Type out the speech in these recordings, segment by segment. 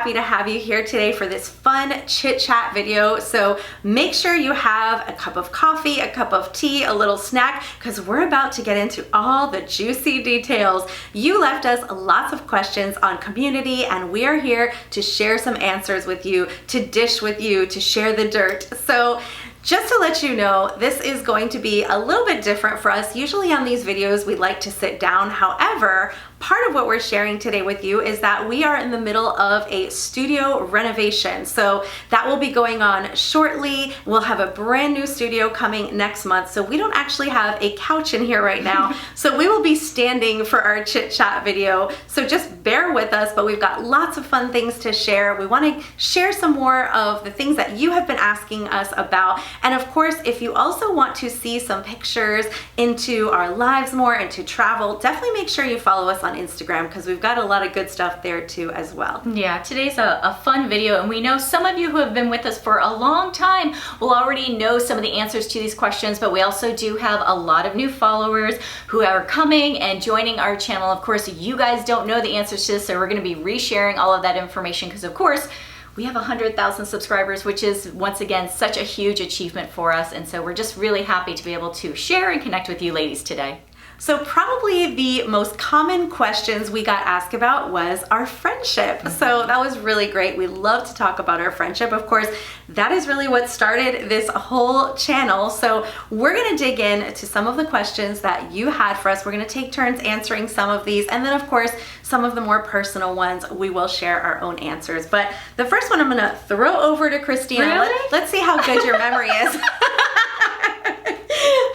happy to have you here today for this fun chit chat video. So make sure you have a cup of coffee, a cup of tea, a little snack, because we're about to get into all the juicy details. You left us lots of questions on community, and we are here to share some answers with you, to dish with you, to share the dirt. So just to let you know, this is going to be a little bit different for us. Usually on these videos, we like to sit down. However, part of what we're sharing today with you is that we are in the middle of a studio renovation. So that will be going on shortly. We'll have a brand new studio coming next month. So we don't actually have a couch in here right now. So we will be standing for our chit chat video. So just bear with us, but we've got lots of fun things to share. We want to share some more of the things that you have been asking us about. And of course, if you also want to see some pictures into our lives more and to travel, definitely make sure you follow us on Instagram, because we've got a lot of good stuff there too as well. Yeah, today's a fun video, and we know some of you who have been with us for a long time will already know some of the answers to these questions, but we also do have a lot of new followers who are coming and joining our channel. Of course, you guys don't know the answers to this, so we're going to be resharing all of that information because, of course, we have 100,000 subscribers, which is, once again, such a huge achievement for us. And so we're just really happy to be able to share and connect with you ladies today. So probably the most common questions we got asked about was our friendship. So that was really great. We love to talk about our friendship. Of course, that is really what started this whole channel. So we're gonna dig in to some of the questions that you had for us. We're gonna take turns answering some of these. And then of course, some of the more personal ones, we will share our own answers. But the first one I'm gonna throw over to Christina. Really? Let's see how good your memory is.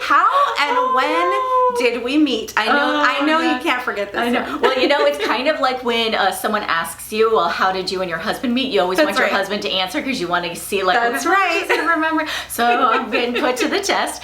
How and when did we meet? I know you can't forget this. I know. One. Well, you know, it's kind of like when someone asks you, well, how did you and your husband meet? You always want your husband to answer because you want to see, like, that's right. Remember. So I'm getting put to the test.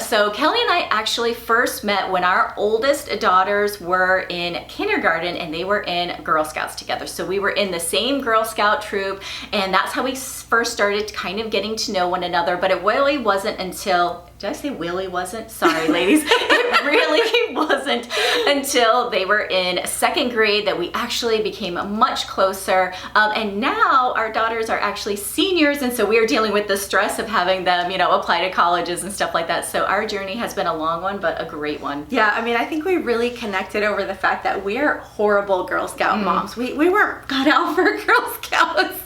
So Kelly and I actually first met when our oldest daughters were in kindergarten, and they were in Girl Scouts together. So we were in the same Girl Scout troop, and that's how we first started kind of getting to know one another. But it really wasn't until, did I say really wasn't? Sorry, ladies. It really wasn't until they were in second grade that we actually became much closer. And now our daughters are actually seniors, and so we are dealing with the stress of having them, you know, apply to colleges and stuff like that. So our journey has been a long one, but a great one. Yeah, I mean, I think we really connected over the fact that we're horrible Girl Scout moms. We weren't cut out for Girl Scouts.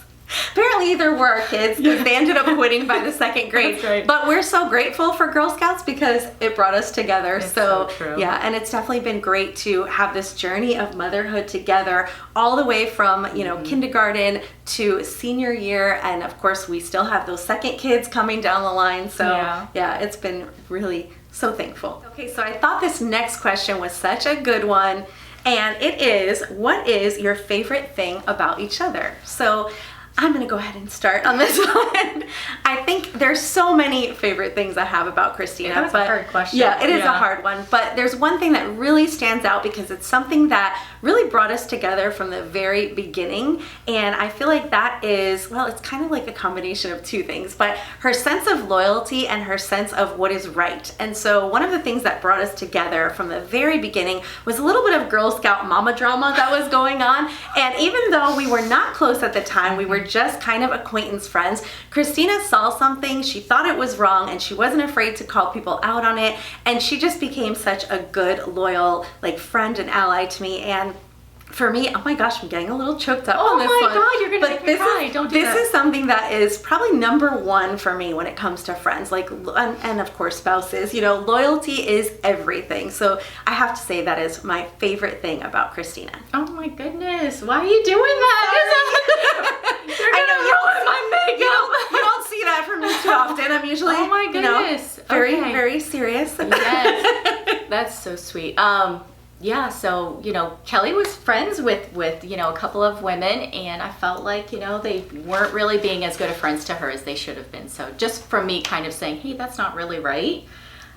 Apparently there were our kids, because they ended up quitting by the second grade. That's right. But we're so grateful for Girl Scouts because it brought us together. It's so true. Yeah, and it's definitely been great to have this journey of motherhood together, all the way from, you know, kindergarten to senior year, and of course we still have those second kids coming down the line. So yeah, it's been really so thankful. Okay, so I thought this next question was such a good one, and it is, what is your favorite thing about each other? So I'm gonna go ahead and start on this one. I think there's so many favorite things I have about Christina. That's a hard question. Yeah, it is a hard one. But there's one thing that really stands out because it's something that really brought us together from the very beginning. And I feel like that is, well, it's kind of like a combination of two things, but her sense of loyalty and her sense of what is right. And so one of the things that brought us together from the very beginning was a little bit of Girl Scout mama drama that was going on. And even though we were not close at the time, we were just kind of acquaintance friends, Christina saw something, she thought it was wrong, and she wasn't afraid to call people out on it, and she just became such a good, loyal, like, friend and ally to me. And for me, oh my gosh, I'm getting a little choked up on this one. Oh my God, you're gonna make me cry. Don't do that. This is something that is probably number one for me when it comes to friends, like, and of course spouses. You know, loyalty is everything. So I have to say that is my favorite thing about Christina. Oh my goodness, why are you doing that? I know you don't see that from me too often. I'm usually, oh my goodness, you know, very serious. Yes, that's so sweet. Yeah, so, you know, Kelly was friends with, you know, a couple of women, and I felt like, you know, they weren't really being as good of friends to her as they should have been. So just from me kind of saying, hey, that's not really right.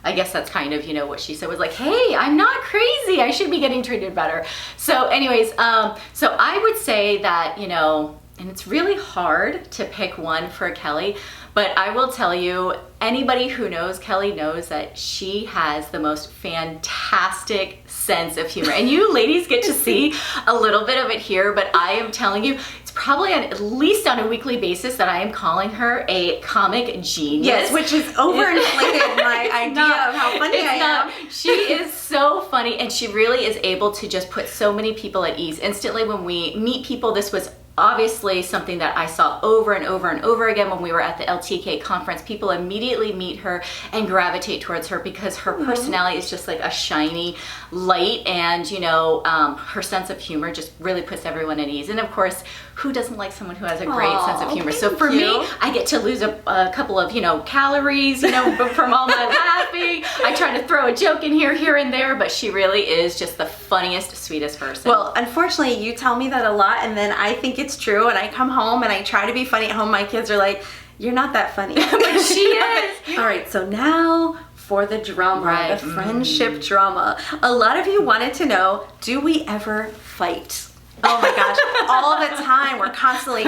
I guess that's kind of, you know, what she said was like, hey, I'm not crazy. I should be getting treated better. So anyways, so I would say that, you know, and it's really hard to pick one for Kelly, but I will tell you, anybody who knows Kelli knows that she has the most fantastic sense of humor. And you ladies get to see a little bit of it here, but I am telling you, it's probably at least on a weekly basis that I am calling her a comic genius. Yes, which is overinflated my idea of how funny I am. She is so funny, and she really is able to just put so many people at ease instantly when we meet people. This was obviously something that I saw over and over and over again when we were at the LTK conference. People immediately meet her and gravitate towards her because her personality is just like a shiny light, and you know, her sense of humor just really puts everyone at ease. And of course, who doesn't like someone who has a great sense of humor? So for me, I get to lose a couple of, you know, calories, you know, from all my laughing. I try to throw a joke in here and there, but she really is just the funniest, sweetest person. Well, unfortunately, you tell me that a lot, and then I think it's true, and I come home and I try to be funny at home. My kids are like, "You're not that funny." But she is. All right, so now for the drama, the friendship drama. A lot of you wanted to know, do we ever fight? Oh my gosh, all the time. We're constantly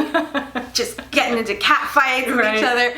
just getting into cat fights with each other.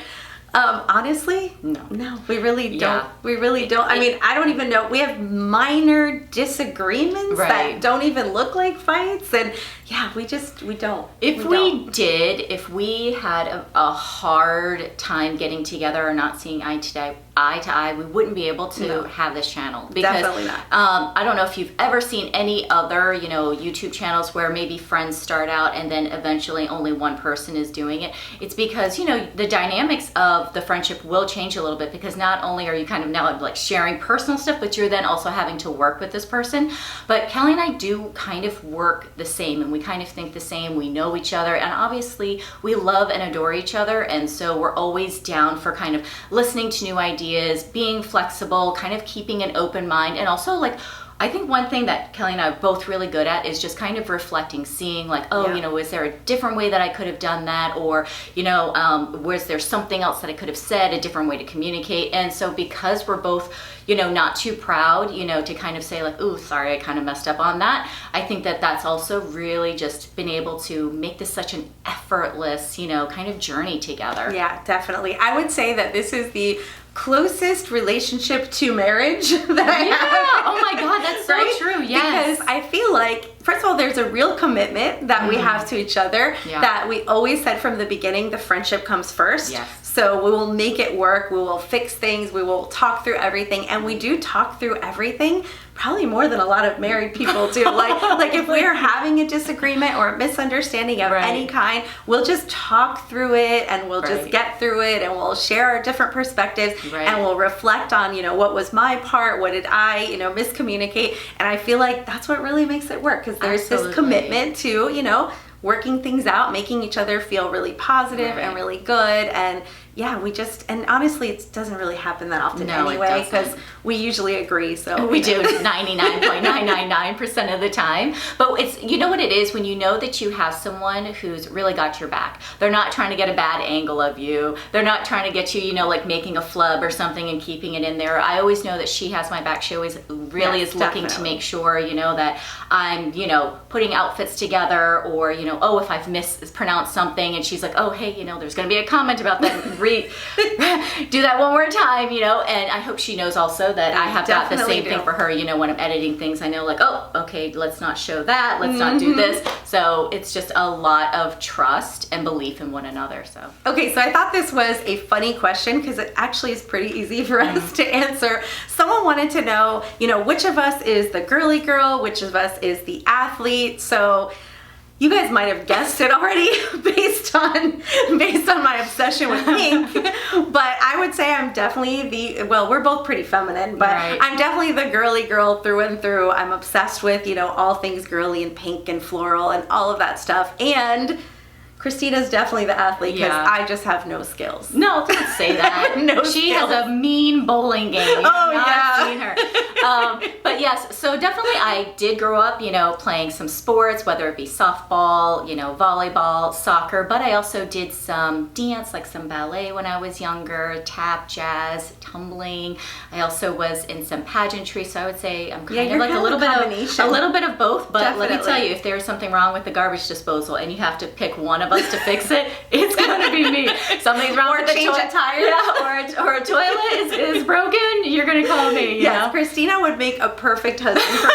Honestly, no, we really don't. Yeah. We really don't. I mean, I don't even know. We have minor disagreements that don't even look like fights, and yeah, we don't. If we had a hard time getting together or not seeing eye to eye, we wouldn't be able to have this channel. Because, definitely not. I don't know if you've ever seen any other, you know, YouTube channels where maybe friends start out and then eventually only one person is doing it. It's because, you know, the dynamics of the friendship will change a little bit, because not only are you kind of now like sharing personal stuff, but you're then also having to work with this person. But Kelli and I do kind of work the same, and we kind of think the same. We know each other, and obviously we love and adore each other, and so we're always down for kind of listening to new ideas, being flexible, kind of keeping an open mind, and also like, I think one thing that Kelli and I are both really good at is just kind of reflecting, seeing like, oh, you know, is there a different way that I could have done that? Or, you know, was there something else that I could have said, a different way to communicate? And so because we're both, you know, not too proud, you know, to kind of say like, ooh, sorry, I kind of messed up on that. I think that that's also really just been able to make this such an effortless, you know, kind of journey together. Yeah, definitely. I would say that this is the closest relationship to marriage that I have. Oh my God, that's so true. Yes. Because I feel like, first of all, there's a real commitment that we have to each other, that we always said from the beginning, the friendship comes first. Yes. So we will make it work. We will fix things. We will talk through everything. And we do talk through everything, probably more than a lot of married people do. Like if we're having a disagreement or a misunderstanding of any kind, we'll just talk through it, and we'll just get through it, and we'll share our different perspectives, and we'll reflect on, you know, what was my part, what did I, you know, miscommunicate. And I feel like that's what really makes it work, because there's this commitment to, you know, working things out, making each other feel really positive and really good. And yeah, we just, and honestly, it doesn't really happen that often anyway, because we usually agree. So we do 99.999% of the time. But it's, you know what it is, when you know that you have someone who's really got your back. They're not trying to get a bad angle of you. They're not trying to get you, you know, like making a flub or something and keeping it in there. I always know that she has my back. She always really is looking to make sure, you know, that I'm, you know, putting outfits together, or, you know, oh, if I've mispronounced something, and she's like, oh, hey, you know, there's going to be a comment about that. Do that one more time, you know. And I hope she knows also that I have got the same thing for her, you know, when I'm editing things. I know like, oh, okay, let's not show that, let's not do this. So it's just a lot of trust and belief in one another. So okay, so I thought this was a funny question, because it actually is pretty easy for us to answer. Someone wanted to know, you know, which of us is the girly girl, which of us is the athlete. So you guys might have guessed it already based on my obsession with pink, but I would say I'm definitely well, we're both pretty feminine, but I'm definitely the girly girl through and through. I'm obsessed with, you know, all things girly and pink and floral and all of that stuff. And Christina's definitely the athlete, because I just have no skills. No, don't say that. She has a mean bowling game. You have not seen her. But But yes, so definitely I did grow up, playing some sports, whether it be softball, volleyball, soccer, but I also did some dance, like some ballet when I was younger, tap, jazz, tumbling. I also was in some pageantry, so I would say I'm kind of like a little bit of both, but Definitely. let me tell you, if there's something wrong with the garbage disposal and you have to pick one of us to fix it, it's gonna be me. Something's wrong with the change a tire. Yeah, or a toilet is broken, you're gonna call me. Yes, Christina would make a perfect husband for me.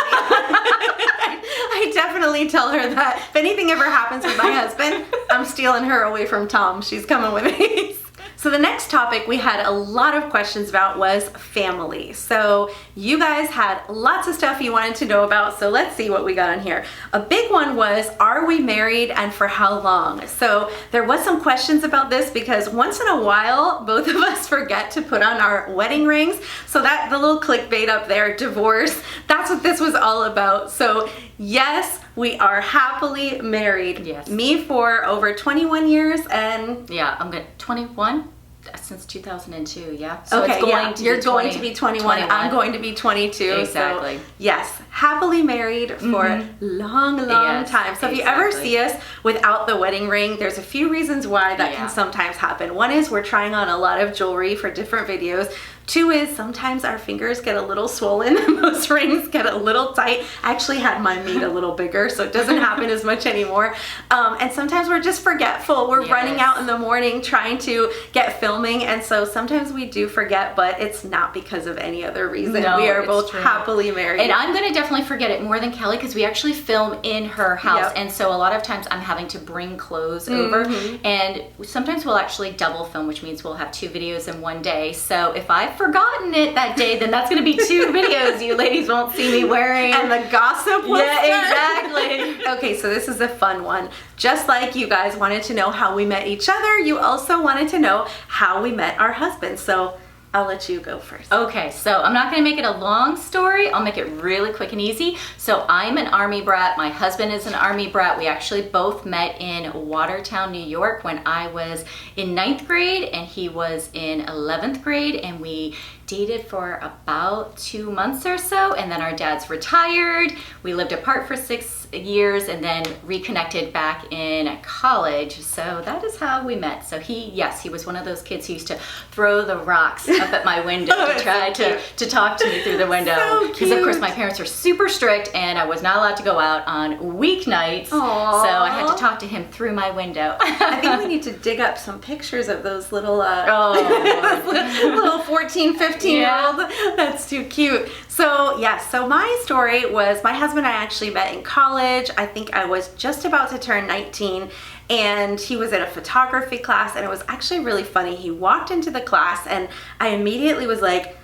I definitely tell her that if anything ever happens with my husband, I'm stealing her away from Tom. She's coming with me. So the next topic we had a lot of questions about was family. So you guys had lots of stuff you wanted to know about, so let's see what we got on here. A big one was, are we married and for how long? So there was some questions about this because once in a while, both of us forget to put on our wedding rings. So that the little clickbait up there, divorce, that's what this was all about. So yes, we are happily married. Yes. Me for over 21 years and... Yeah, I'm good. 21? Since 2002, yeah. So okay, it's going to you're be going to be 21. I'm going to be 22. Exactly. So yes, happily married for a long time. So if you ever see us without the wedding ring, there's a few reasons why that can sometimes happen. One is we're trying on a lot of jewelry for different videos. Two is sometimes our fingers get a little swollen. Those rings get a little tight. I actually had mine made a little bigger, so it doesn't happen as much anymore. And sometimes we're just forgetful. We're running out in the morning trying to get filming, and so sometimes we do forget, but it's not because of any other reason. No, we are both true. happily married. And I'm going to definitely forget it more than Kelly because we actually film in her house. And so a lot of times I'm having to bring clothes over. And sometimes we'll actually double film, which means we'll have 2 videos in one day. So if I've forgotten it that day, then that's going to be 2 videos you ladies won't see me wearing. And the gossip will Yeah, start. exactly. Okay, so this is a fun one. Just like you guys wanted to know how we met each other, you also wanted to know how we met our husbands. So I'll let you go first. Okay, so I'm not going to make it a long story. I'll make it really quick and easy. So I'm an Army brat. My husband is an Army brat. We actually both met in Watertown, New York when I was in 9th grade and he was in 11th grade, and we dated for about 2 months or so, and then our dads retired. We lived apart for 6 years and then reconnected back in college. So that is how we met. So he was one of those kids who used to throw the rocks up at my window to try to talk to me through the window. Because of course my parents are super strict and I was not allowed to go out on weeknights. Aww. So I had to talk to him through my window. I think we need to dig up some pictures of those little little 14, 15-year-olds. That's too cute. So so my story was my husband and I actually met in college. I think I was just about to turn 19 and he was in a photography class, and it was actually really funny. He walked into the class and I immediately was like,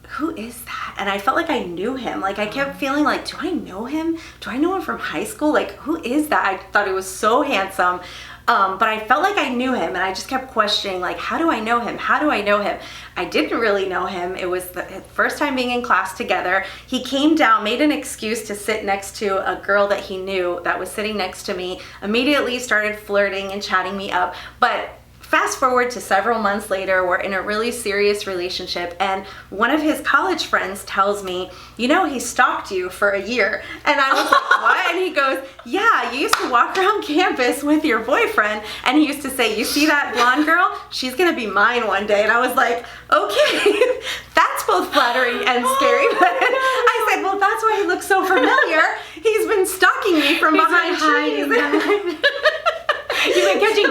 who is that? And I felt like I knew him. Like I kept feeling like, do I know him? Do I know him from high school? Like, who is that? I thought he was so handsome. But I felt like I knew him, and I just kept questioning, like, how do I know him? How do I know him? I didn't really know him. It was the first time being in class together. He came down, made an excuse to sit next to a girl that he knew that was sitting next to me, immediately started flirting and chatting me up. But fast forward to several months later, we're in a really serious relationship, and one of his college friends tells me, he stalked you for a year. And I was like, what? And he goes, yeah, you used to walk around campus with your boyfriend, and he used to say, you see that blonde girl? She's gonna be mine one day. And I was like, okay, that's both flattering and scary. But I said, well, that's why he looks so familiar. He's been stalking me from behind trees. You've been catching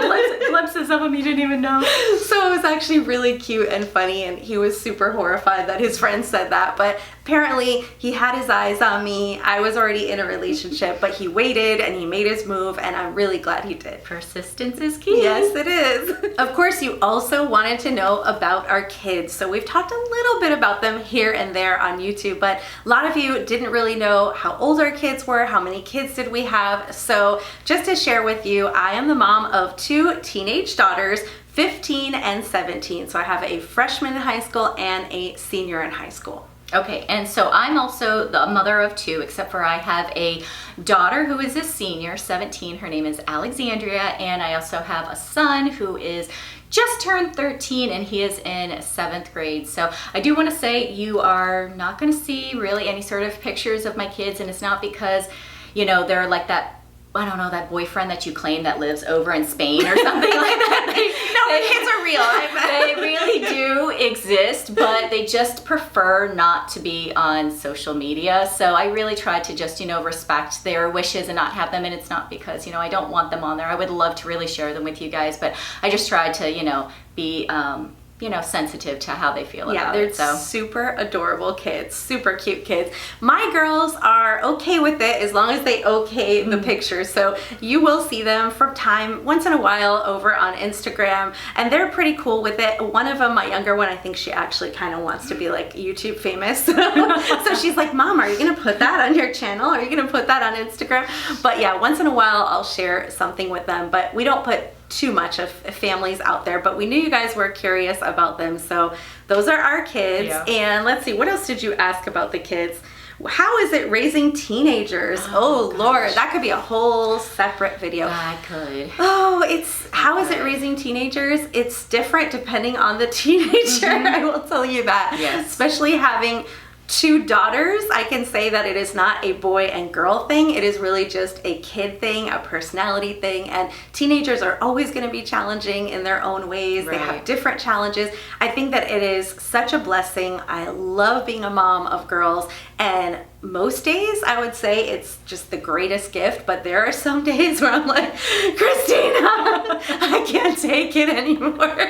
glimpses of him you didn't even know. So it was actually really cute and funny, and he was super horrified that his friend said that. But apparently he had his eyes on me. I was already in a relationship, but he waited and he made his move, and I'm really glad he did. Persistence is key. Yes, it is. Of course, you also wanted to know about our kids. So we've talked a little bit about them here and there on YouTube, but a lot of you didn't really know how old our kids were, how many kids did we have. So just to share with you, I am the mom of 2 teenage daughters, 15 and 17. So I have a freshman in high school and a senior in high school. Okay, and so I'm also the mother of 2, except for I have a daughter who is a senior, 17. Her name is Alexandria, and I also have a son who is just turned 13, and he is in 7th grade. So I do want to say you are not going to see really any sort of pictures of my kids, and it's not because, you know, they're like that, I don't know, that boyfriend that you claim that lives over in Spain or something like that. Kids are real. They really do exist, but they just prefer not to be on social media. So I really try to just, you know, respect their wishes and not have them. And it's not because, you know, I don't want them on there. I would love to really share them with you guys, but I just try to, you know, be, you know, sensitive to how they feel about it. Yeah, they're super adorable kids, super cute kids. My girls are okay with it as long as they okay the pictures. So you will see them from once in a while over on Instagram, and they're pretty cool with it. One of them, my younger one, I think she actually kind of wants to be like YouTube famous. So she's like, Mom, are you gonna put that on your channel? Are you gonna put that on Instagram? But yeah, once in a while I'll share something with them, but we don't put too much of families out there, but we knew you guys were curious about them. So those are our kids. Yeah. And let's see, what else did you ask about the kids? How is it raising teenagers? Oh Lord, that could be a whole separate video. I could. Oh, how is it raising teenagers? It's different depending on the teenager. I will tell you that. Yes. Especially having 2 daughters, I can say that it is not a boy and girl thing. It is really just a kid thing, a personality thing, and teenagers are always going to be challenging in their own ways. Right. They have different challenges. I think that it is such a blessing. I love being a mom of girls, and most days I would say it's just the greatest gift, but there are some days where I'm like, Christina, I can't take it anymore.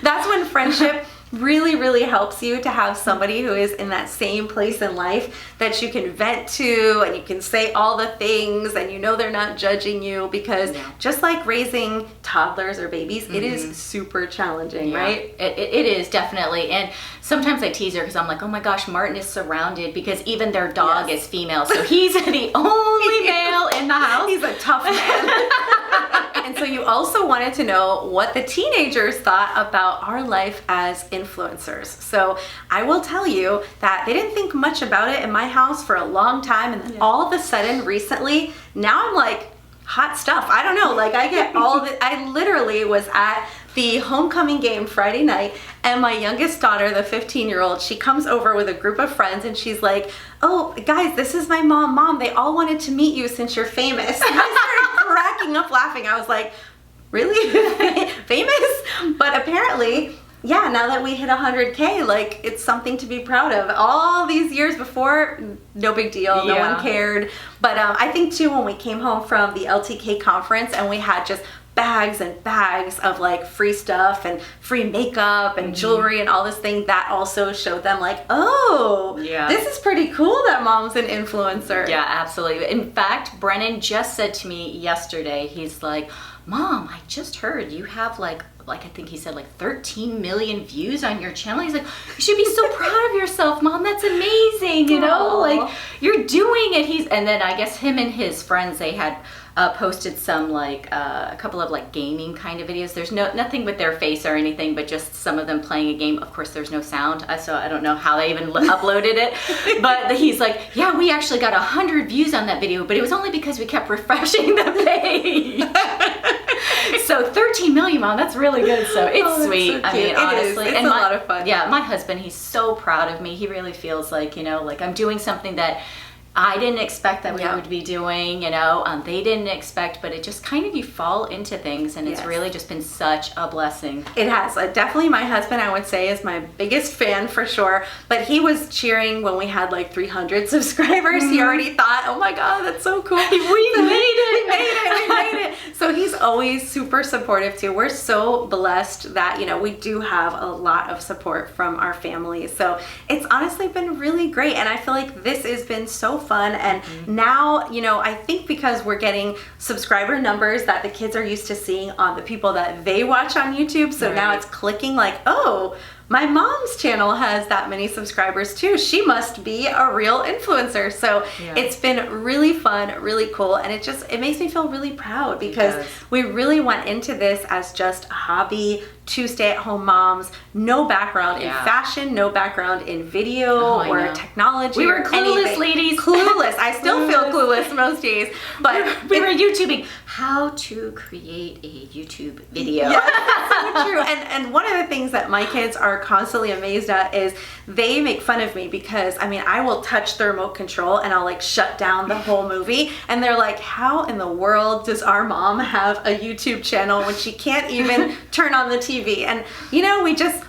That's when friendship really, really helps you to have somebody who is in that same place in life that you can vent to, and you can say all the things, and you know they're not judging you, because just like raising toddlers or babies, it is super challenging, right? It is, definitely. And sometimes I tease her because I'm like, oh my gosh, Martin is surrounded, because even their dog is female, so he's the only male in the house. He's a tough man. And so you also wanted to know what the teenagers thought about our life as influencers. So I will tell you that they didn't think much about it in my house for a long time, and then all of a sudden recently, now I'm like, hot stuff. I don't know, like I get all the, I literally was at the homecoming game Friday night, and my youngest daughter, the 15-year-old, she comes over with a group of friends, and she's like, oh guys, this is my mom. Mom, they all wanted to meet you since you're famous. And I started cracking up laughing. I was like, really? Famous? But apparently, yeah, now that we hit 100K, like, it's something to be proud of. All these years before, no big deal, no one cared. But I think too, when we came home from the LTK conference and we had just bags and bags of like free stuff and free makeup and jewelry and all this thing, that also showed them like, oh, this is pretty cool that mom's an influencer. Yeah, absolutely. In fact, Brennan just said to me yesterday, he's like, Mom, I just heard you have like I think he said like 13 million views on your channel. He's like, you should be so proud of yourself, Mom. That's amazing. You know, like you're doing it. And then I guess him and his friends, they had posted some like a couple of like gaming kind of videos. There's nothing with their face or anything, but just some of them playing a game. Of course, there's no sound, so I don't know how they even uploaded it. But he's like, yeah, we actually got 100 views on that video, but it was only because we kept refreshing the page. So 13 million, Mom, that's really good. So it's sweet. So I mean, honestly, it's a lot of fun. Yeah, my husband, he's so proud of me. He really feels like, you know, like I'm doing something that I didn't expect that we would be doing, you know, they didn't expect, but it just kind of, you fall into things, and it's really just been such a blessing. It has. Definitely my husband, I would say, is my biggest fan for sure, but he was cheering when we had like 300 subscribers. He already thought, oh my God, that's so cool. We made it. We made it. So he's always super supportive too. We're so blessed that, you know, we do have a lot of support from our family. So it's honestly been really great, and I feel like this has been so fun. And now, you know, I think because we're getting subscriber numbers that the kids are used to seeing on the people that they watch on YouTube, so now it's clicking like, oh, my mom's channel has that many subscribers too. She must be a real influencer. So it's been really fun, really cool. And it makes me feel really proud because we really went into this as just a hobby, 2 stay-at-home moms, no background in fashion, no background in video or technology. We were clueless, ladies. Clueless. I still feel clueless most days. But we were YouTubing how to create a YouTube video. Yeah, that's so true. And one of the things that my kids are constantly amazed at is they make fun of me because, I mean, I will touch the remote control and I'll like shut down the whole movie. And they're like, how in the world does our mom have a YouTube channel when she can't even turn on the TV? And you know,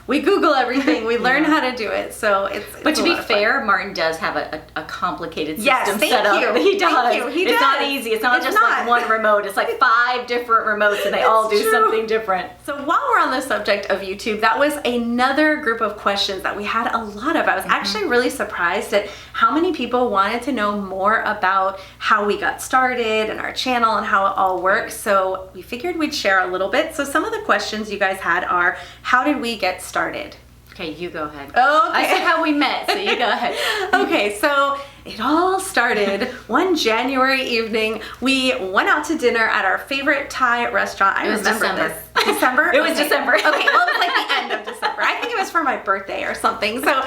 we Google everything, we learn how to do it. So it's but to be fair, Martin does have a complicated system set up. You. He does. Thank you. He it's does. Not easy. It's not just like one remote. It's like 5 different remotes and they all do something different. So while we're on the subject of YouTube, that was another group of questions that we had a lot of. I was actually really surprised at how many people wanted to know more about how we got started and our channel and how it all works. So we figured we'd share a little bit. So some of the questions you guys had are, how did we get started? Okay, you go ahead. Okay. I said how we met, so you go ahead. Okay, so it all started one January evening. We went out to dinner at our favorite Thai restaurant. I remember December. this. December? It was December. Okay, well, it was like the end of December. I think it was for my birthday or something. So,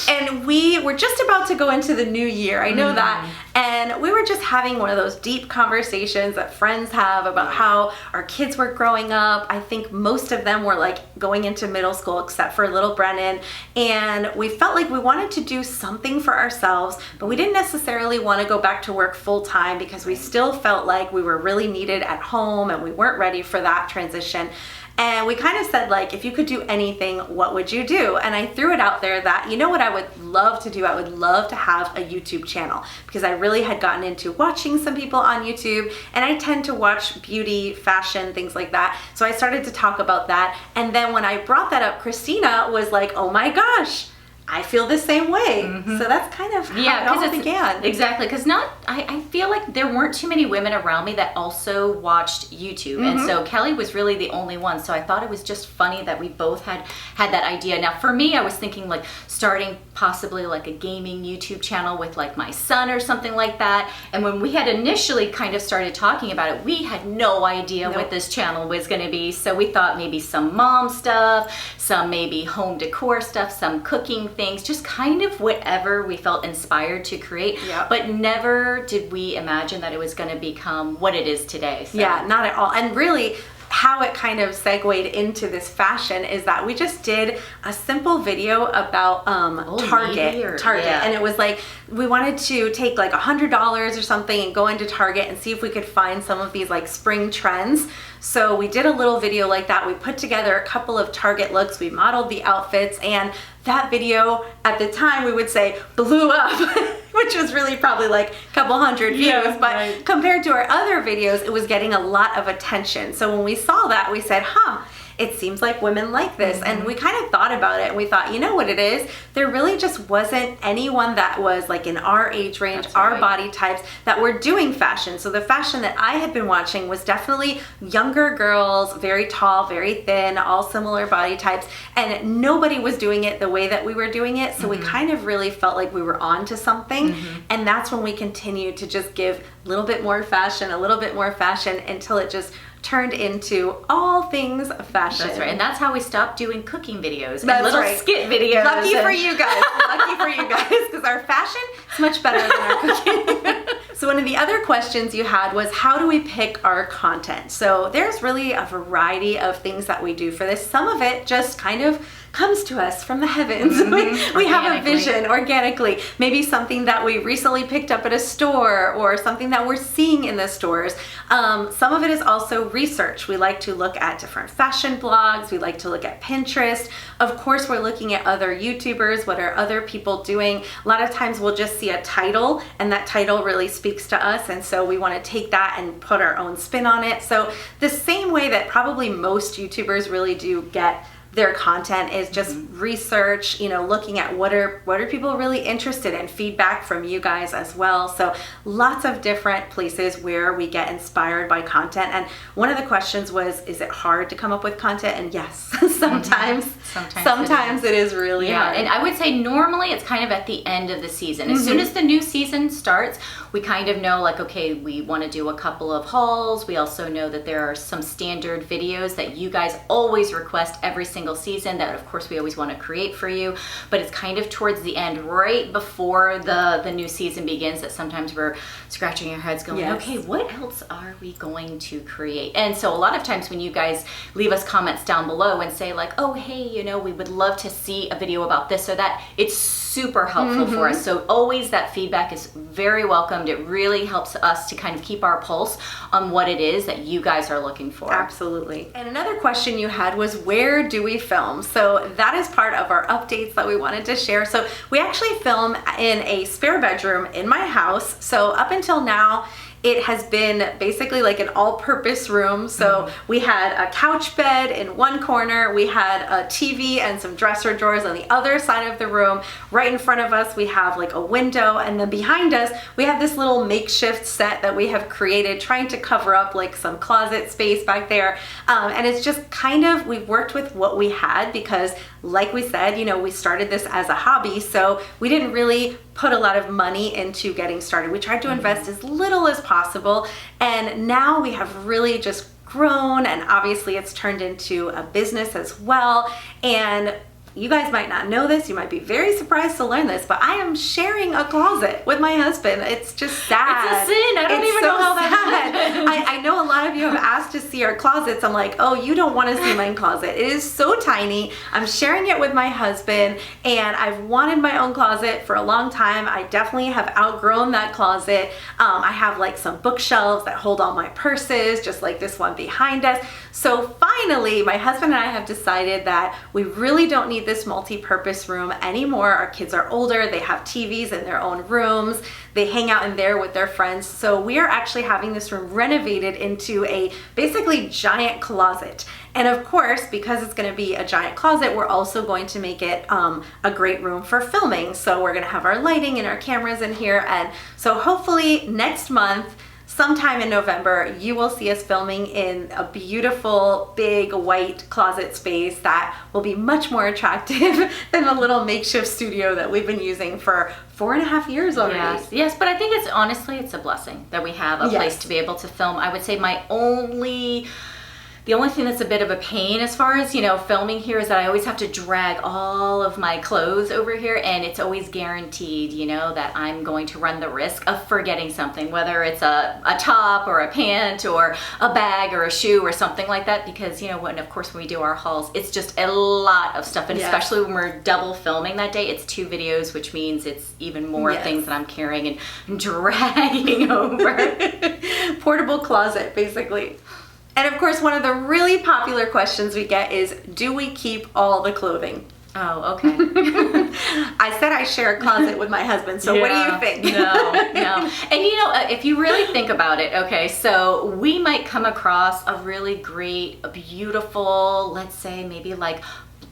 and we were just about to go into the new year. I know that. And we were just having one of those deep conversations that friends have about how our kids were growing up. I think most of them were like going into middle school except for little Brennan. And we felt like we wanted to do something for ourselves, but we didn't necessarily want to go back to work full time because we still felt like we were really needed at home and we weren't ready for that transition. And we kind of said, like, if you could do anything, what would you do? And I threw it out there that, you know what I would love to do? I would love to have a YouTube channel because I really had gotten into watching some people on YouTube and I tend to watch beauty, fashion, things like that. So I started to talk about that. And then when I brought that up, Christina was like, oh my gosh, I feel the same way. So that's kind of how it all began. Exactly, because I feel like there weren't too many women around me that also watched YouTube. And so Kelli was really the only one. So I thought it was just funny that we both had that idea. Now for me, I was thinking like starting possibly like a gaming YouTube channel with like my son or something like that. And when we had initially kind of started talking about it, we had no idea what this channel was going to be. So we thought maybe some mom stuff, some maybe home decor stuff, some cooking things, just kind of whatever we felt inspired to create, but never did we imagine that it was going to become what it is today. So. Yeah, not at all. And really, how it kind of segued into this fashion is that we just did a simple video about Target. And it was like, we wanted to take like $100 or something and go into Target and see if we could find some of these like spring trends. So we did a little video like that. We put together a couple of Target looks. We modeled the outfits, and that video at the time we would say blew up, which was really probably like a couple hundred views. But compared to our other videos, it was getting a lot of attention. So when we saw that, we said, it seems like women like this. And we kind of thought about it and we thought, you know what it is? There really just wasn't anyone that was like in our age range, our body types that were doing fashion. So the fashion that I had been watching was definitely younger girls, very tall, very thin, all similar body types. And nobody was doing it the way that we were doing it. So we kind of really felt like we were on to something. And that's when we continued to just give a little bit more fashion until it just turned into all things fashion. That's right. And that's how we stopped doing cooking videos and little skit videos. Lucky for you guys. Lucky for you guys, because our fashion is much better than our cooking. So one of the other questions you had was, how do we pick our content? So there's really a variety of things that we do for this. Some of it just kind of comes to us from the heavens. We have a vision organically. Maybe something that we recently picked up at a store or something that we're seeing in the stores. Some of it is also research. We like to look at different fashion blogs. We like to look at Pinterest. Of course, we're looking at other YouTubers. What are other people doing? A lot of times we'll just see a title and that title really speaks to us. And so we want to take that and put our own spin on it. So the same way that probably most YouTubers really do get their content is just research, you know, looking at what are people really interested in, feedback from you guys as well. So lots of different places where we get inspired by content. And one of the questions was, is it hard to come up with content? And yes, sometimes it is really hard. And I would say normally it's kind of at the end of the season. As soon as the new season starts, we kind of know like, okay, we want to do a couple of hauls. We also know that there are some standard videos that you guys always request every single season that of course we always want to create for you, but it's kind of towards the end, right before the new season begins, that sometimes we're scratching our heads going, okay, what else are we going to create? And so a lot of times when you guys leave us comments down below and say like, oh, hey, you know, we would love to see a video about this or that, it's super helpful for us. So always that feedback is very welcomed. It really helps us to kind of keep our pulse on what it is that you guys are looking for. Absolutely. And another question you had was, where do we film? So that is part of our updates that we wanted to share. So we actually film in a spare bedroom in my house. So up until now, it has been basically like an all-purpose room. So we had a couch bed in one corner, we had a TV and some dresser drawers on the other side of the room. Right in front of us, we have like a window, and then behind us, we have this little makeshift set that we have created, trying to cover up like some closet space back there. And it's just kind of, we've worked with what we had because like we said, you know, we started this as a hobby, so we didn't really put a lot of money into getting started. We tried to invest as little as possible, and now we have really just grown, and obviously it's turned into a business as well. And you guys might not know this, you might be very surprised to learn this, but I am sharing a closet with my husband. It's just sad. It's a sin. I don't even know how that happened. I know a lot of you have asked to see our closets. I'm like, oh, you don't want to see my closet. It is so tiny. I'm sharing it with my husband, and I've wanted my own closet for a long time. I definitely have outgrown that closet. I have like some bookshelves that hold all my purses, just like this one behind us. So finally, my husband and I have decided that we really don't need this multi-purpose room anymore. Our kids are older, they have TVs in their own rooms, they hang out in there with their friends. So we are actually having this room renovated into a basically giant closet. And of course, because it's going to be a giant closet, we're also going to make it a great room for filming. So we're going to have our lighting and our cameras in here. And so hopefully next month, sometime in November, you will see us filming in a beautiful, big, white closet space that will be much more attractive than the little makeshift studio that we've been using for 4.5 years already. Yes, but I think it's honestly, it's a blessing that we have a place to be able to film. I would say the only thing that's a bit of a pain as far as, you know, filming here is that I always have to drag all of my clothes over here, and it's always guaranteed, you know, that I'm going to run the risk of forgetting something, whether it's a top or a pant or a bag or a shoe or something like that, because, you know, when we do our hauls, it's just a lot of stuff, and especially when we're double filming that day, it's 2 videos, which means it's even more things that I'm carrying and dragging over. Portable closet, basically. And of course, one of the really popular questions we get is, do we keep all the clothing? Oh, okay. I said I share a closet with my husband, so what do you think? No. And you know, if you really think about it, okay, so we might come across a really great, a beautiful, let's say maybe like,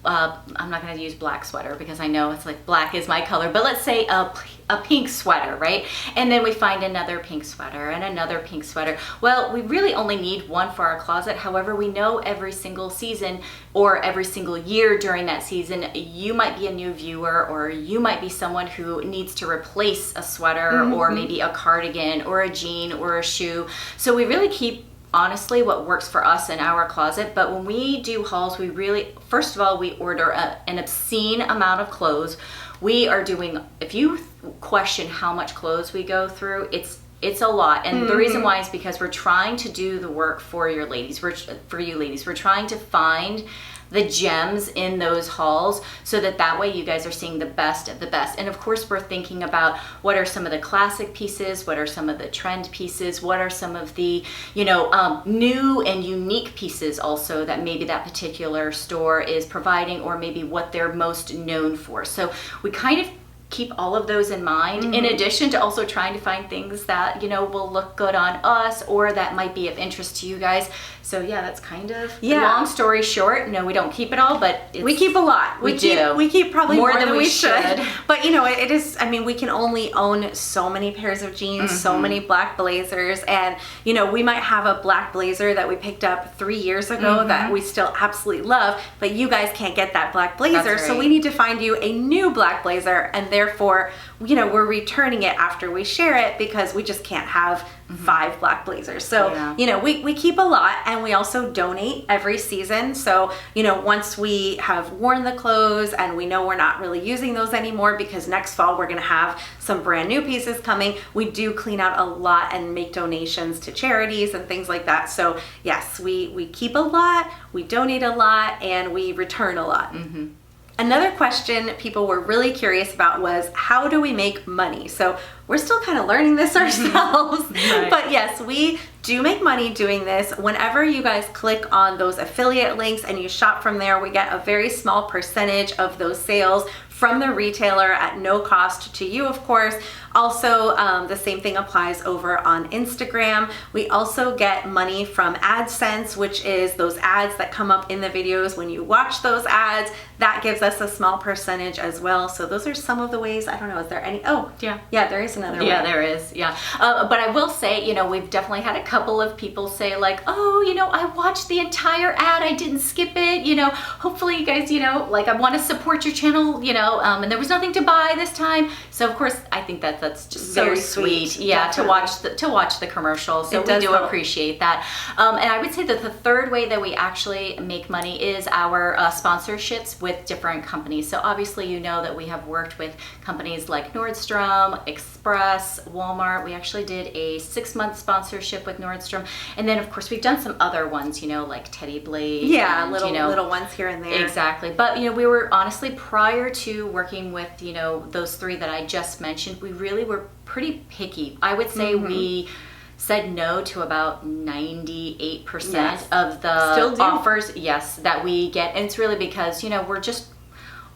I'm not going to use black sweater because I know it's like black is my color, but let's say a pink sweater, right? And then we find another pink sweater and another pink sweater. Well, we really only need one for our closet. However, we know every single season or every single year during that season, you might be a new viewer, or you might be someone who needs to replace a sweater or maybe a cardigan or a jean or a shoe. So we really keep honestly what works for us in our closet. But when we do hauls, we really, first of all, we order an obscene amount of clothes. We are doing, if you question how much clothes we go through, it's a lot. And the reason why is because we're trying to do the work for your ladies, for you ladies. We're trying to find the gems in those hauls so that way you guys are seeing the best of the best. And of course, we're thinking about what are some of the classic pieces, what are some of the trend pieces, what are some of the, you know, new and unique pieces also that maybe that particular store is providing, or maybe what they're most known for. So we kind of keep all of those in mind, in addition to also trying to find things that, you know, will look good on us or that might be of interest to you guys. So yeah, that's kind of long story short. No, we don't keep it all, but we keep a lot. We keep probably more than we should. But you know, it is, I mean, we can only own so many pairs of jeans, so many black blazers, and you know, we might have a black blazer that we picked up 3 years ago that we still absolutely love, but you guys can't get that black blazer. So we need to find you a new black blazer, and therefore, you know, we're returning it after we share it because we just can't have 5 black blazers. So, you know, we keep a lot, and we also donate every season. So, you know, once we have worn the clothes and we know we're not really using those anymore because next fall we're going to have some brand new pieces coming, we do clean out a lot and make donations to charities and things like that. So yes, we keep a lot, we donate a lot, and we return a lot. Another question people were really curious about was, how do we make money? So we're still kind of learning this ourselves, but yes, we do make money doing this. Whenever you guys click on those affiliate links and you shop from there, we get a very small percentage of those sales from the retailer at no cost to you, of course. Also, the same thing applies over on Instagram. We also get money from AdSense, which is those ads that come up in the videos when you watch those ads. That gives us a small percentage as well. So those are some of the ways. I don't know, is there any? Oh, yeah, there is another way. Yeah, there is, but I will say, you know, we've definitely had a couple of people say like, oh, you know, I watched the entire ad, I didn't skip it, you know, hopefully you guys, you know, like I want to support your channel, you know, and there was nothing to buy this time. So of course, I think that's just so very sweet. Yeah, to watch the commercial. So we do appreciate that. And I would say that the third way that we actually make money is our sponsorships with different companies. So obviously, you know that we have worked with companies like Nordstrom, Express, Walmart. We actually did a 6-month sponsorship with Nordstrom, and then of course we've done some other ones, you know, like Teddy Blade. Yeah, and, little ones here and there. Exactly. But you know, we were honestly, prior to working with, you know, those 3 that I just mentioned, we really were pretty picky. I would say we said no to about 98% of the offers that we get, and it's really because, you know,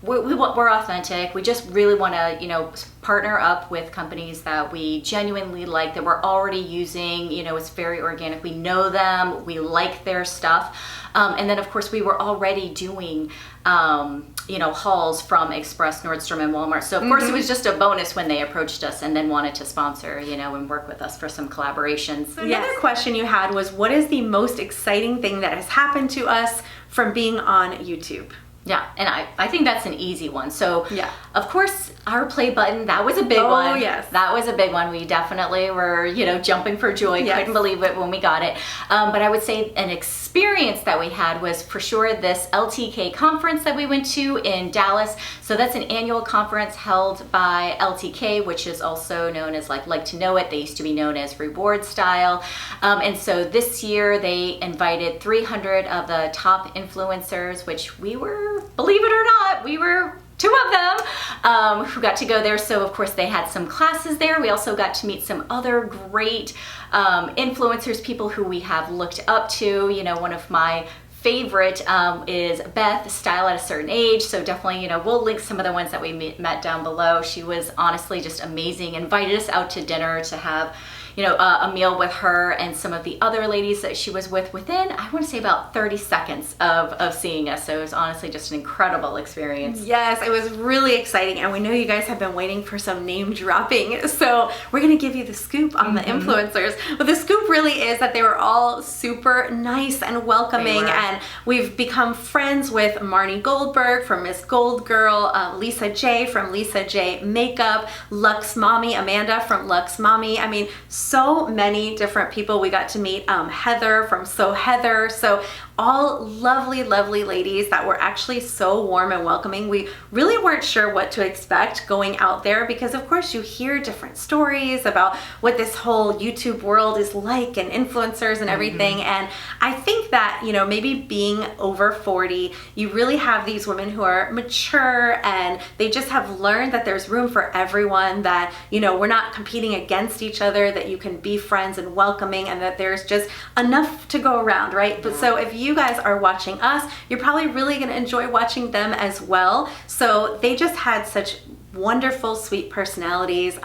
we're authentic. We just really want to, you know, partner up with companies that we genuinely like, that we're already using. You know, it's very organic. We know them. We like their stuff. And then, of course, we were already doing, you know, hauls from Express, Nordstrom, and Walmart. So, of course, it was just a bonus when they approached us and then wanted to sponsor, you know, and work with us for some collaborations. So another question you had was, what is the most exciting thing that has happened to us from being on YouTube? Yeah, and I think that's an easy one. So, of course, our play button, that was a big one. Oh, yes. That was a big one. We definitely were, you know, jumping for joy. Couldn't believe it when we got it. But I would say an experience that we had was for sure this LTK conference that we went to in Dallas. So that's an annual conference held by LTK, which is also known as like to know it. They used to be known as Reward Style. And so this year they invited 300 of the top influencers, which we were, believe it or not, we were 2 of them who got to go there. So of course they had some classes there. We also got to meet some other great influencers, people who we have looked up to. You know, one of my favorite is Beth, Style at a Certain Age. So definitely, you know, we'll link some of the ones that we met down below. She was honestly just amazing. Invited us out to dinner to have, you know, a meal with her and some of the other ladies that she was with within, I want to say, about 30 seconds of seeing us. So it was honestly just an incredible experience. Yes, it was really exciting. And we know you guys have been waiting for some name dropping. So we're going to give you the scoop on the influencers. But the scoop really is that they were all super nice and welcoming. And we've become friends with Marnie Goldberg from Miss Goldgirl, Lisa J from Lisa J Makeup, Luxmommy, Amanda from Luxmommy. I mean, so many different people. We got to meet Heather from So Heather. So all lovely, lovely ladies that were actually so warm and welcoming. We really weren't sure what to expect going out there because, of course, you hear different stories about what this whole YouTube world is like and influencers and everything. And I think that, you know, maybe being over 40, you really have these women who are mature and they just have learned that there's room for everyone, that, you know, we're not competing against each other, that you can be friends and welcoming, and that there's just enough to go around, right? But so if you guys are watching us, you're probably really going to enjoy watching them as well. So they just had such wonderful, sweet personalities,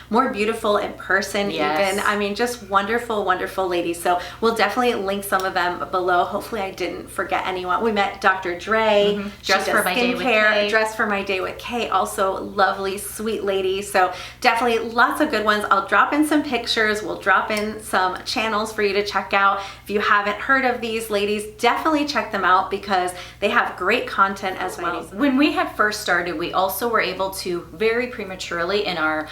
more beautiful in person even. I mean, just wonderful, wonderful ladies. So we'll definitely link some of them below. Hopefully I didn't forget anyone. We met Dr. Dray. Dress for my day with Kay. Dress for my day with Kay. Also lovely, sweet lady. So definitely lots of good ones. I'll drop in some pictures. We'll drop in some channels for you to check out. If you haven't heard of these ladies, definitely check them out because they have great content as well. When we had first started, we also were able to very prematurely in our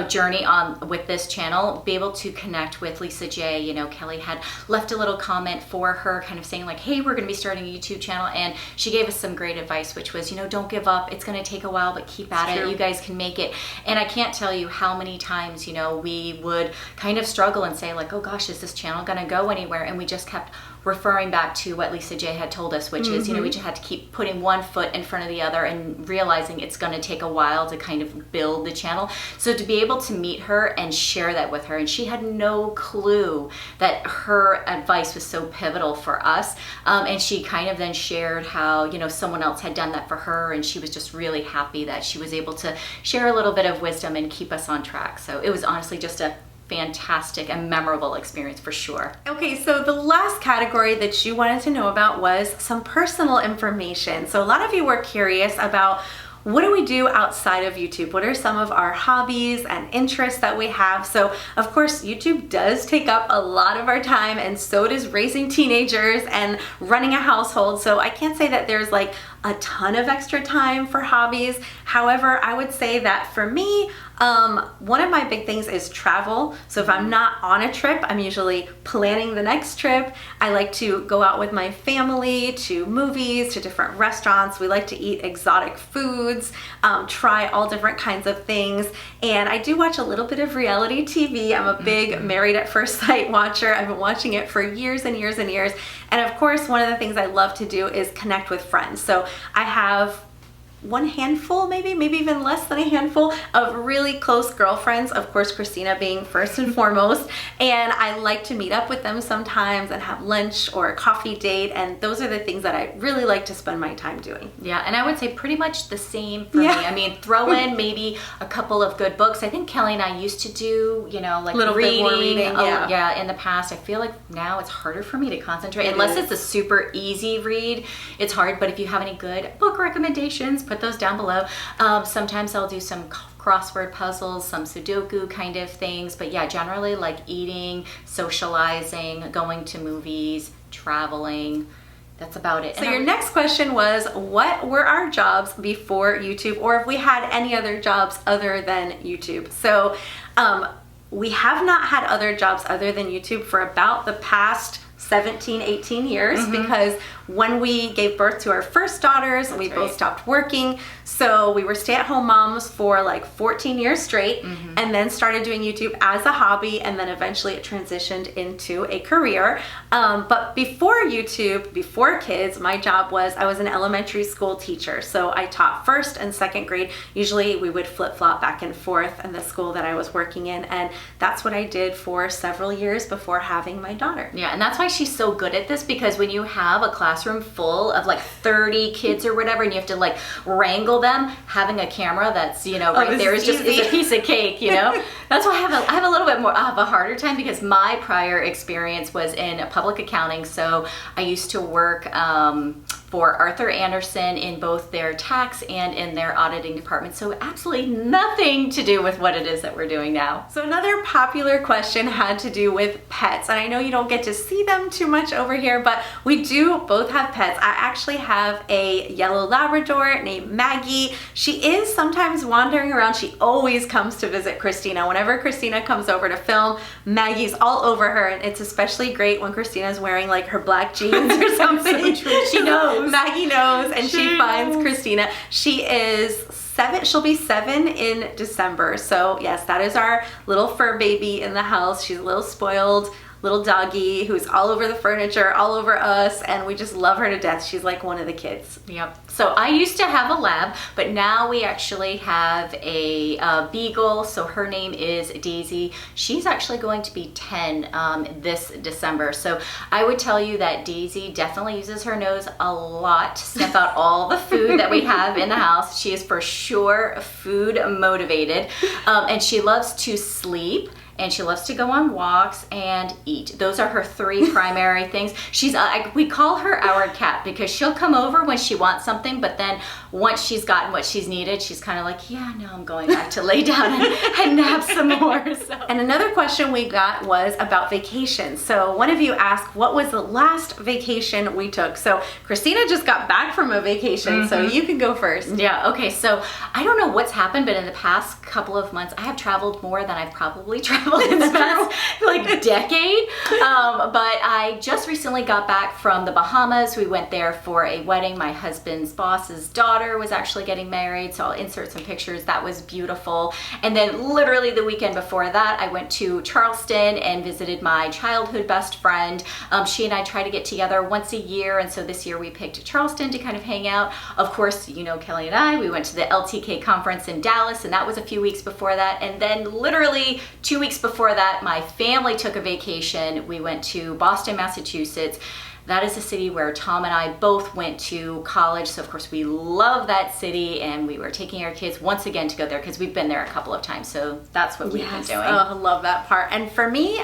journey on with this channel be able to connect with Lisa J. Kelly had left a little comment for her kind of saying like, hey, we're going to be starting a YouTube channel, and she gave us some great advice, which was, don't give up. It's going to take a while, but keep at it. You guys can make it. And I can't tell you how many times we would kind of struggle and say like, oh gosh, is this channel going to go anywhere? And we just kept referring back to what Lisa J had told us, which is, we just had to keep putting one foot in front of the other and realizing it's going to take a while to kind of build the channel. So to be able to meet her and share that with her, and she had no clue that her advice was so pivotal for us. And she kind of then shared how, someone else had done that for her, and she was just really happy that she was able to share a little bit of wisdom and keep us on track. So it was honestly just a fantastic and memorable experience for sure. Okay, so the last category that you wanted to know about was some personal information. So a lot of you were curious about what do we do outside of YouTube? What are some of our hobbies and interests that we have? So of course, YouTube does take up a lot of our time, and so does raising teenagers and running a household. So I can't say that there's like a ton of extra time for hobbies. However, I would say that for me, one of my big things is travel. So if I'm not on a trip, I'm usually planning the next trip. I like to go out with my family to movies, to different restaurants. We like to eat exotic foods, try all different kinds of things. And I do watch a little bit of reality TV. I'm a big Married at First Sight watcher. I've been watching it for years and years and years. And of course, one of the things I love to do is connect with friends. So I have one handful, maybe even less than a handful of really close girlfriends, of course Christina being first and foremost, and I like to meet up with them sometimes and have lunch or a coffee date, and those are the things that I really like to spend my time doing. Yeah, and I would say pretty much the same for me. I mean, throw in maybe a couple of good books. I think Kelly and I used to do, like little reading. Bit more reading. Yeah, in the past. I feel like now it's harder for me to concentrate. Unless it's a super easy read, it's hard, but if you have any good book recommendations, put those down below. Sometimes I'll do some crossword puzzles, some Sudoku kind of things, but yeah, generally like eating, socializing, going to movies, traveling. That's about it. So your next question was, what were our jobs before YouTube, or if we had any other jobs other than YouTube? So we have not had other jobs other than YouTube for about the past 17, 18 years, because when we gave birth to our first daughters, we both stopped working. So we were stay-at-home moms for like 14 years straight, and then started doing YouTube as a hobby, and then eventually it transitioned into a career. But before YouTube, before kids, my job was, I was an elementary school teacher. So I taught first and second grade. Usually we would flip-flop back and forth in the school that I was working in, and that's what I did for several years before having my daughter. Yeah, and that's why she's so good at this, because when you have a classroom full of like 30 kids or whatever, and you have to like wrangle them, having a camera that's right there is just a piece of cake. That's why I have a little bit more of a harder time, because my prior experience was in public accounting. So I used to work for Arthur Anderson in both their tax and in their auditing department. So absolutely nothing to do with what it is that we're doing now. So another popular question had to do with pets. And I know you don't get to see them too much over here, but we do both have pets. I actually have a yellow Labrador named Maggie. She is sometimes wandering around. She always comes to visit Christina. Whenever Christina comes over to film, Maggie's all over her. And it's especially great when Christina's wearing like her black jeans or something. So true. She knows. Maggie knows, and she finds Christina. She is 7, she'll be 7 in December. So yes, that is our little fur baby in the house. She's a little spoiled, little doggy who's all over the furniture, all over us, and we just love her to death. She's like one of the kids. Yep. So I used to have a lab, but now we actually have a beagle. So her name is Daisy. She's actually going to be 10 this December. So I would tell you that Daisy definitely uses her nose a lot to sniff out all the food that we have in the house. She is for sure food motivated, and she loves to sleep. And she loves to go on walks and eat. Those are her 3 primary things. She's we call her our cat because she'll come over when she wants something, but then once she's gotten what she's needed, she's kind of like, yeah, no, I'm going back to lay down and nap some more. So. And another question we got was about vacation. So one of you asked, what was the last vacation we took? So Christina just got back from a vacation, so you can go first. Yeah, okay, so I don't know what's happened, but in the past couple of months, I have traveled more than I've probably traveled in the past like decade. But I just recently got back from the Bahamas. We went there for a wedding. My husband's boss's daughter was actually getting married, so I'll insert some pictures. That was beautiful. And then literally the weekend before that, I went to Charleston and visited my childhood best friend. She and I try to get together once a year, and so this year we picked Charleston to kind of hang out. Of course, you know, Kelly and I, we went to the LTK conference in Dallas, and that was a few weeks before that. And then literally 2 weeks before that, my family took a vacation. We went to Boston, Massachusetts. That is a city where Tom and I both went to college. So of course we love that city, and we were taking our kids once again to go there because we've been there a couple of times. So that's what we've been doing. Oh, I love that part. And for me,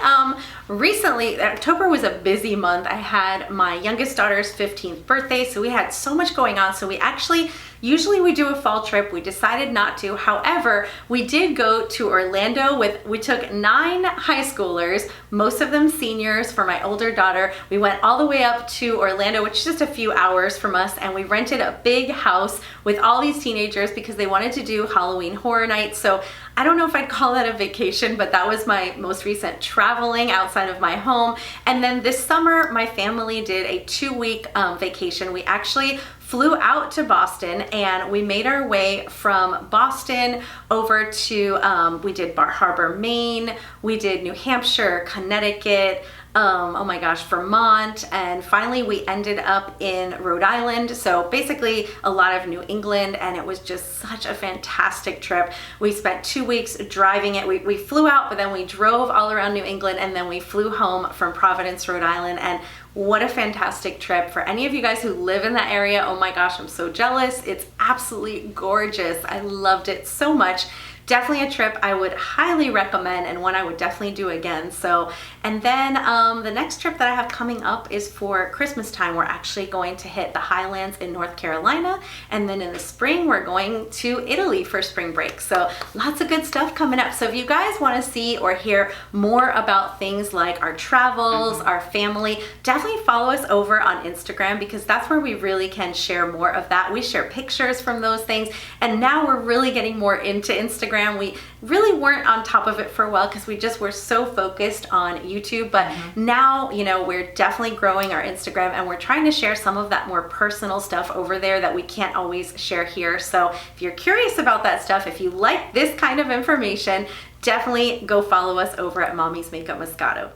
recently, October was a busy month. I had my youngest daughter's 15th birthday, so we had so much going on. So we actually, usually we do a fall trip. We decided not to. However, we did go to Orlando we took 9 high schoolers, most of them seniors for my older daughter. We went all the way up to Orlando, which is just a few hours from us, and we rented a big house with all these teenagers because they wanted to do Halloween Horror Night. So I don't know if I'd call that a vacation, but that was my most recent traveling outside of my home. And then this summer, my family did a 2-week vacation. We actually flew out to Boston, and we made our way from Boston over to, we did Bar Harbor, Maine, we did New Hampshire, Connecticut, oh my gosh, Vermont, and finally we ended up in Rhode Island. So basically a lot of New England, and it was just such a fantastic trip. We spent 2 weeks driving it. We flew out, but then we drove all around New England, and then we flew home from Providence, Rhode Island, and what a fantastic trip. For any of you guys who live in that area, oh my gosh, I'm so jealous. It's absolutely gorgeous. I loved it so much. Definitely a trip I would highly recommend, and one I would definitely do again. So, and then the next trip that I have coming up is for Christmas time. We're actually going to hit the Highlands in North Carolina, and then in the spring we're going to Italy for spring break. So lots of good stuff coming up. So if you guys want to see or hear more about things like our travels, our family, definitely follow us over on Instagram, because that's where we really can share more of that. We share pictures from those things, and now we're really getting more into Instagram. We really weren't on top of it for a while because we just were so focused on YouTube, but now, you know, we're definitely growing our Instagram, and we're trying to share some of that more personal stuff over there that we can't always share here. So if you're curious about that stuff, if you like this kind of information, definitely go follow us over at Mommy's Makeup Moscato.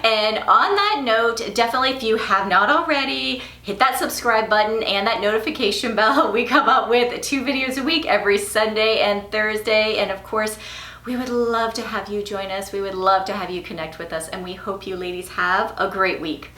And on that note, definitely, if you have not already, hit that subscribe button and that notification bell. We come up with 2 videos a week every Sunday and Thursday. And of course, we would love to have you join us. We would love to have you connect with us. And we hope you ladies have a great week.